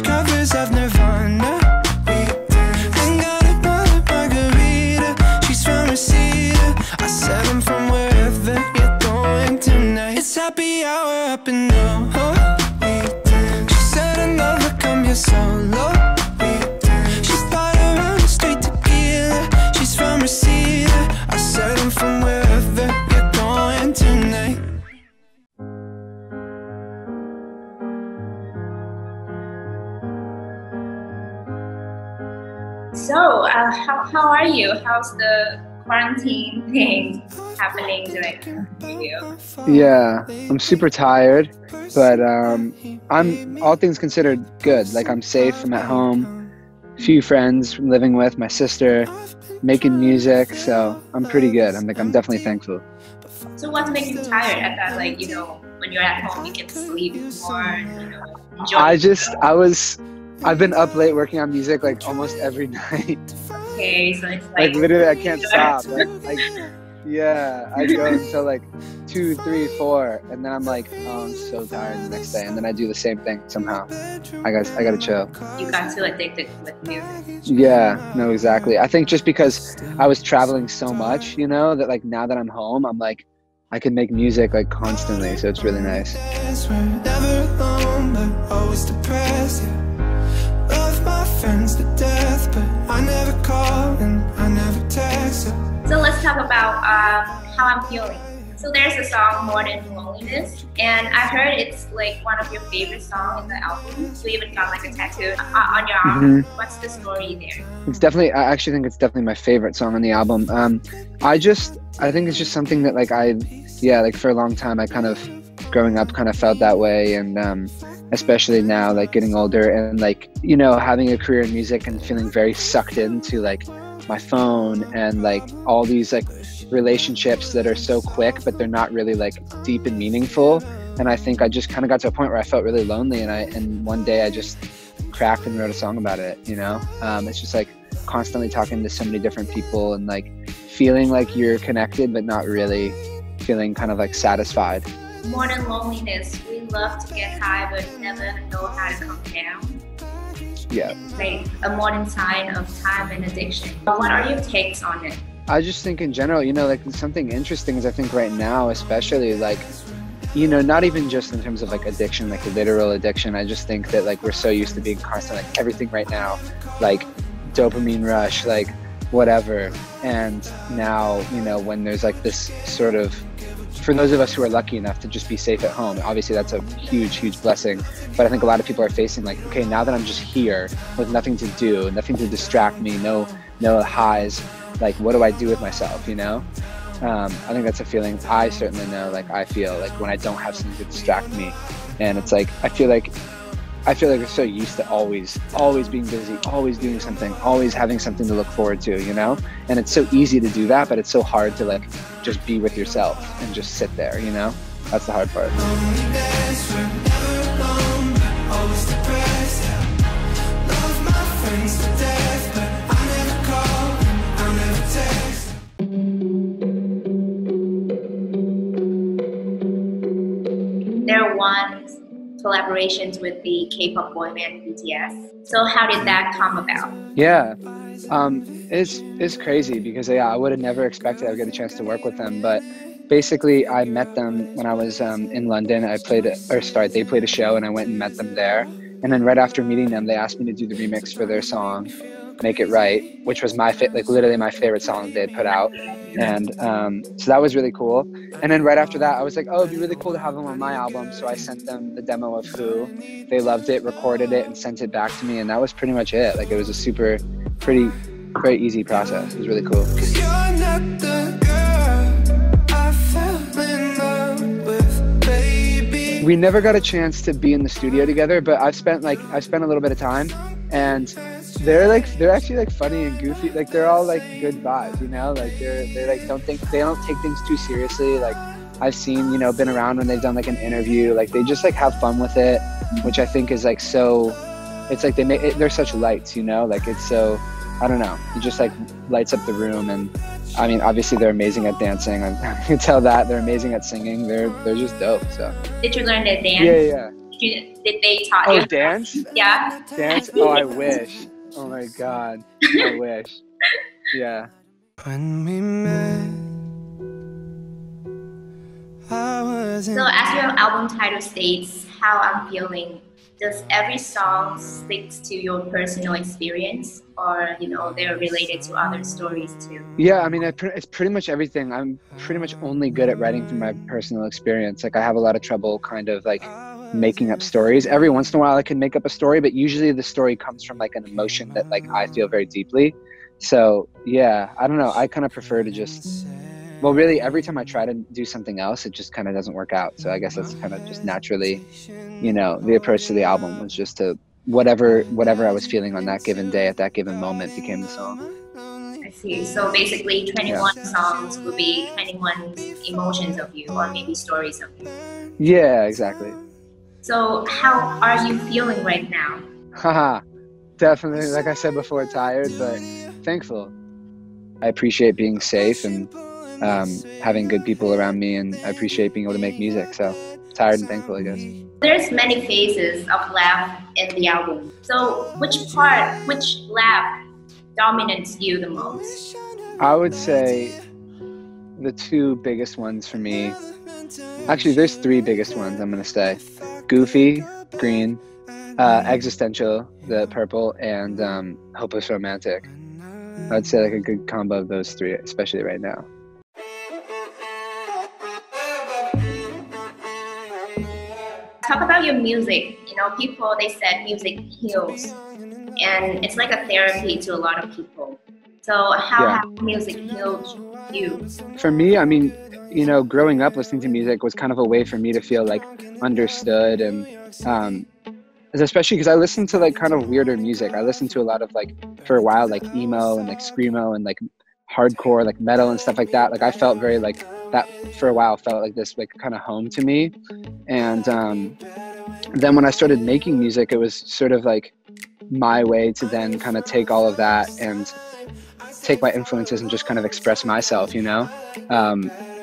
Beach covers of Nirvana. Hang out at my margarita. She's from Reseda. I said I'm from wherever you're going tonight. It's happy hour up in Noho. She said another come here solo. She's bought her own straight tequila. She's from Reseda. I said I'm from wherever you're going tonight. So, how are you? How's the quarantine thing happening right now for you? Yeah, I'm super tired, but I'm all things considered good. Like, I'm safe, I'm at home, few friends I'm living with, my sister, making music, so I'm pretty good. I'm definitely thankful. So what's making you tired at that, like, you know, when you're at home you get to sleep more and, you know, enjoy? I've been up late working on music like almost every night. Okay, so it's like literally I can't stop. Yeah, I go until like 2, 3, 4, and then I'm like, oh, I'm so tired the next day, and then I do the same thing somehow. I gotta chill. You got too addicted with music. Yeah, no, exactly. I think just because I was traveling so much, you know, that like now that I'm home, I'm like, I can make music like constantly, so it's really nice. Never alone, but always depressed. Love my friends to death, but I never call and I never text. So let's talk about how I'm feeling. So there's a song, More Than Loneliness, and I heard it's like one of your favorite songs in the album. You even got like a tattoo on your arm. What's the story there? I actually think it's definitely my favorite song on the album. I think it's just something that like like for a long time I kind of, growing up, kind of felt that way, and especially now, like getting older and like, you know, having a career in music and feeling very sucked into like my phone and like all these like relationships that are so quick, but they're not really like deep and meaningful. And I think I just kind of got to a point where I felt really lonely, and one day I just cracked and wrote a song about it, you know? It's just like constantly talking to so many different people and like feeling like you're connected, but not really feeling kind of like satisfied. More than loneliness, we love to get high but never know how to come down. Yeah. Like a modern sign of time and addiction. What are your takes on it? I just think in general, you know, like something interesting is I think right now, especially like, you know, not even just in terms of like addiction, like a literal addiction. I just think that like we're so used to being constant, like everything right now, like dopamine rush, like whatever. And now, you know, when there's like this sort of, for those of us who are lucky enough to just be safe at home, obviously that's a huge, huge blessing. But I think a lot of people are facing like, okay, now that I'm just here with nothing to do, nothing to distract me, no highs, like what do I do with myself, you know? I think that's a feeling I certainly know, like I feel like when I don't have something to distract me. And it's like, I feel like we're so used to always being busy, always doing something, always having something to look forward to, you know? And it's so easy to do that, but it's so hard to like just be with yourself and just sit there, you know? That's the hard part. There won collaborations with the K-pop boy band BTS. So how did that come about? Yeah, it's crazy because I would have never expected I would get a chance to work with them. But basically, I met them when I was in London. They played a show, and I went and met them there. And then right after meeting them, they asked me to do the remix for their song, Make It Right, which was literally my favorite song they had put out. And so that was really cool. And then right after that, I was like, oh, it'd be really cool to have them on my album. So I sent them the demo of Who. They loved it, recorded it, and sent it back to me. And that was pretty much it. Like, it was a very easy process. It was really cool. We never got a chance to be in the studio together, but I've spent a little bit of time, and they're actually like funny and goofy. Like, they're all like good vibes, you know? Like they're like they don't take things too seriously. Like, I've seen, you know, been around when they've done like an interview, like they just like have fun with it, which I think is like so, it's like they're such lights, you know? Like, it's so, I don't know, it just like lights up the room. And I mean, obviously they're amazing at dancing. I can tell that. They're amazing at singing. They're just dope. So did you learn to dance? Yeah. Did they taught Oh, you? dance? Yeah. Dance? Oh, I wish. Oh my God. I wish. Yeah. When we met, I wasn't. So as your album title states, How I'm Feeling, does every song stick to your personal experience, or they're related to other stories too? Yeah, I mean, it's pretty much everything. I'm pretty much only good at writing from my personal experience. Like, I have a lot of trouble kind of like making up stories. Every once in a while I can make up a story, but usually the story comes from like an emotion that like I feel very deeply. So yeah, I don't know. I kind of prefer to just, well, really every time I try to do something else, it just kind of doesn't work out. So I guess that's kind of just naturally, the approach to the album was just to whatever I was feeling on that given day at that given moment became the song. I see. So basically 21 songs will be 21 emotions of you, or maybe stories of you. Yeah, exactly. So how are you feeling right now? Haha, definitely, like I said before, tired, but thankful. I appreciate being safe and having good people around me, and I appreciate being able to make music. So tired and thankful, I guess. There's many phases of laugh in the album. So which laugh dominates you the most? I would say the two biggest ones for me, actually there's three biggest ones I'm going to say. Goofy, green, existential, the purple, and hopeless romantic. I'd say like a good combo of those three, especially right now. Talk about your music. People, they said music heals, and it's like a therapy to a lot of people. So how has music healed you? For me, I mean, growing up listening to music was kind of a way for me to feel like understood, and especially because I listened to like kind of weirder music. I listened to a lot of like, for a while, like emo and like screamo and like hardcore, like metal and stuff like that. Like I felt very like that for a while, felt like this like kind of home to me. And then when I started making music, it was sort of like my way to then kind of take all of that and take my influences and just kind of express myself,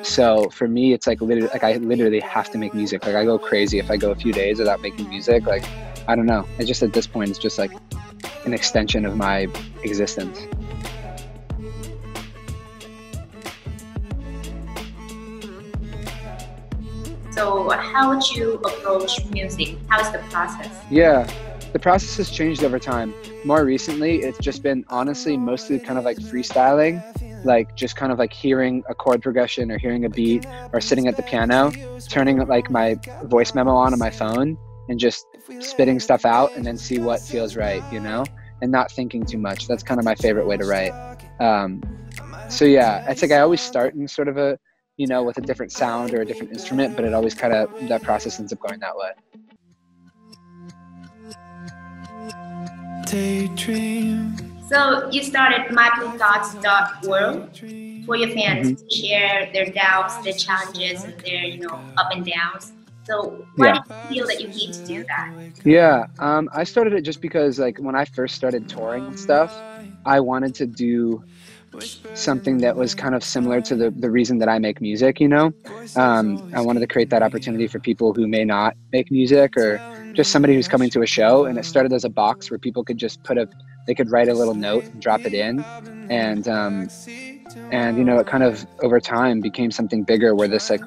So for me, it's like literally, like I literally have to make music. Like I go crazy if I go a few days without making music. Like, I don't know. It's just at this point, it's just like an extension of my existence. So how would you approach music? How's the process? Yeah, the process has changed over time. More recently, it's just been honestly mostly kind of like freestyling, like just kind of like hearing a chord progression or hearing a beat or sitting at the piano, turning like my voice memo on my phone and just spitting stuff out and then see what feels right, and not thinking too much. That's kind of my favorite way to write. So yeah, it's like I always start in sort of a, with a different sound or a different instrument, but it always kind of, that process ends up going that way. Daydream. So you started mybluethoughts.world for your fans to share their doubts, their challenges, and their up and downs. So why did you feel that you need to do that? Yeah, I started it just because like when I first started touring and stuff, I wanted to do something that was kind of similar to the reason that I make music, I wanted to create that opportunity for people who may not make music or just somebody who's coming to a show. And it started as a box where people could just they could write a little note and drop it in. And it kind of over time became something bigger where this like,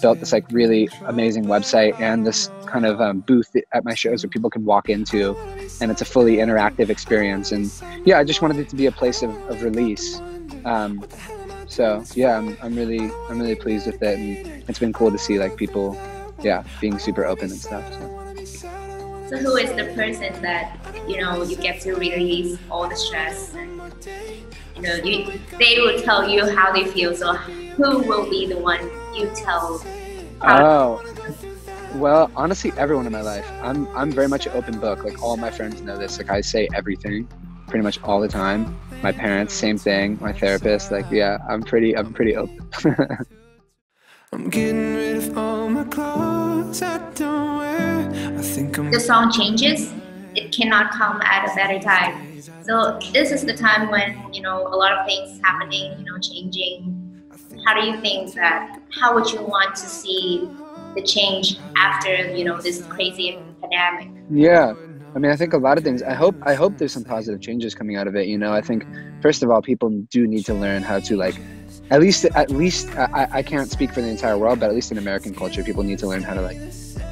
built this like really amazing website and this kind of booth at my shows where people can walk into, and it's a fully interactive experience. And yeah, I just wanted it to be a place of release. So yeah, I'm really pleased with it, and it's been cool to see like people, being super open and stuff. So who is the person that you get to release all the stress, and they will tell you how they feel? So who will be the one you tell? Well, honestly, everyone in my life. I'm very much an open book. Like all my friends know this. Like I say everything, pretty much all the time. My parents, same thing. My therapist, like I'm pretty open. I'm getting rid of all my clothes I don't wear. I think The song changes. It cannot come at a better time. So this is the time when a lot of things happening, changing. How do you think that? How would you want to see the change after, you know, this crazy pandemic? Yeah. I mean, I think a lot of things, I hope there's some positive changes coming out of it. You know, I think first of all, people do need to learn how to like, at least I can't speak for the entire world, but at least in American culture, people need to learn how to like,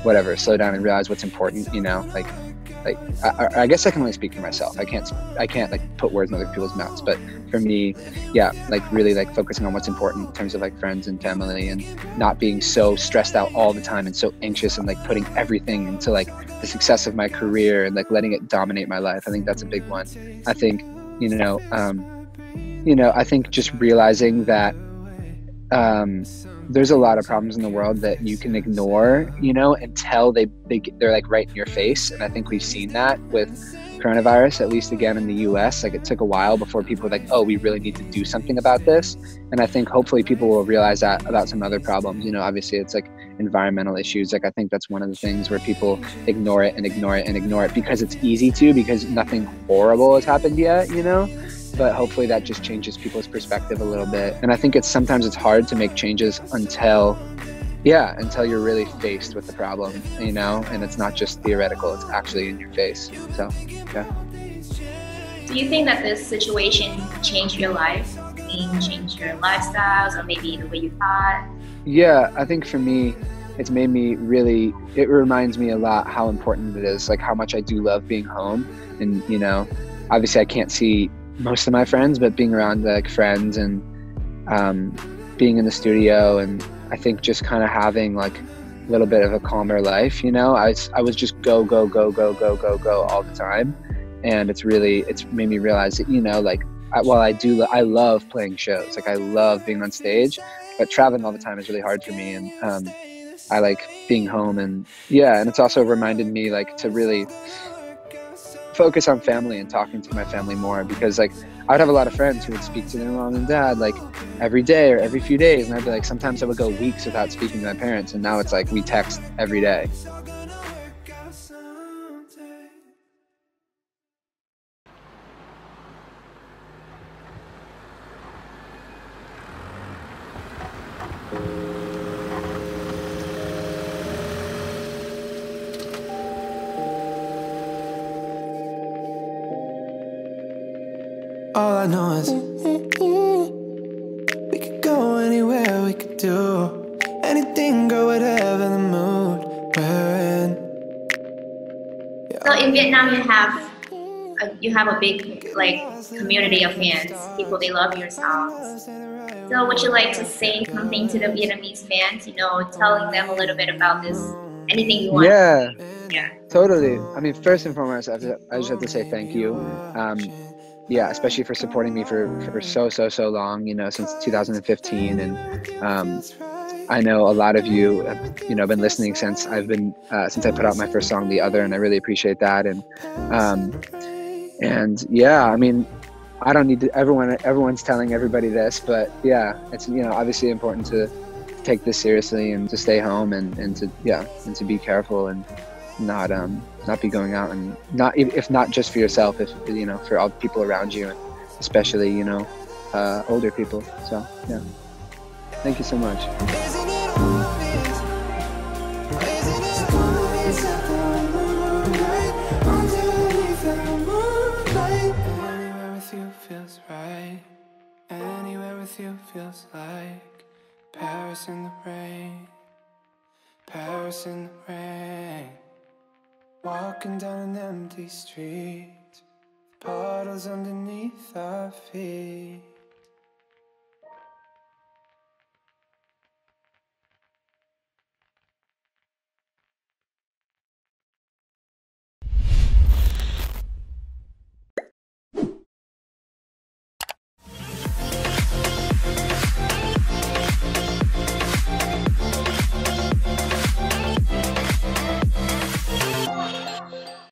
whatever, slow down and realize what's important, you know, like I guess I can only speak for myself. I can't like put words in other people's mouths, but for me, yeah, like really like focusing on what's important in terms of like friends and family, and not being so stressed out all the time and so anxious and like putting everything into like the success of my career and like letting it dominate my life. I think that's a big one. I think, I think just realizing that there's a lot of problems in the world that you can ignore, until they're like right in your face. And I think we've seen that with coronavirus, at least again in the US. Like it took a while before people were like, oh, we really need to do something about this. And I think hopefully people will realize that about some other problems. Obviously it's like environmental issues. Like I think that's one of the things where people ignore it because it's easy to, because nothing horrible has happened yet, but hopefully that just changes people's perspective a little bit. And I think sometimes it's hard to make changes until you're really faced with the problem, and it's not just theoretical, it's actually in your face. So, yeah. Do you think that this situation changed your life? Changed your lifestyles, or maybe the way you thought? Yeah, I think for me, it's made me really, it reminds me a lot how important it is, like how much I do love being home. And, obviously I can't see most of my friends, but being around like friends and being in the studio, and I think just kind of having like a little bit of a calmer life, I was just go all the time. And it's made me realize that, like, I love playing shows, like I love being on stage, but traveling all the time is really hard for me. And I like being home, and it's also reminded me like to really focus on family and talking to my family more, because like I would have a lot of friends who would speak to their mom and dad like every day or every few days, and I'd be like, sometimes I would go weeks without speaking to my parents, and now it's like we text every day. All I know is we could go anywhere, we could do anything, girl, whatever the mood we're in. So in Vietnam, you have a big like community of fans. People, they love your songs. So would you like to say something to the Vietnamese fans? Telling them a little bit about this. Anything you want? Yeah, totally. I mean, first and foremost, I just have to say thank you. Especially for supporting me for so long, since 2015. And I know a lot of you have, been listening since I put out my first song, The Other, and I really appreciate that. And I mean, I don't need to, everyone's telling everybody this, but yeah, it's, obviously important to take this seriously and to stay home and to be careful and not be going out, and not, if not just for yourself, if for all the people around you, and especially older people. So yeah, thank you so much. Anywhere with you feels right. Anywhere with you feels like Paris in the rain. Paris in the rain. Walking down an empty street, puddles underneath our feet.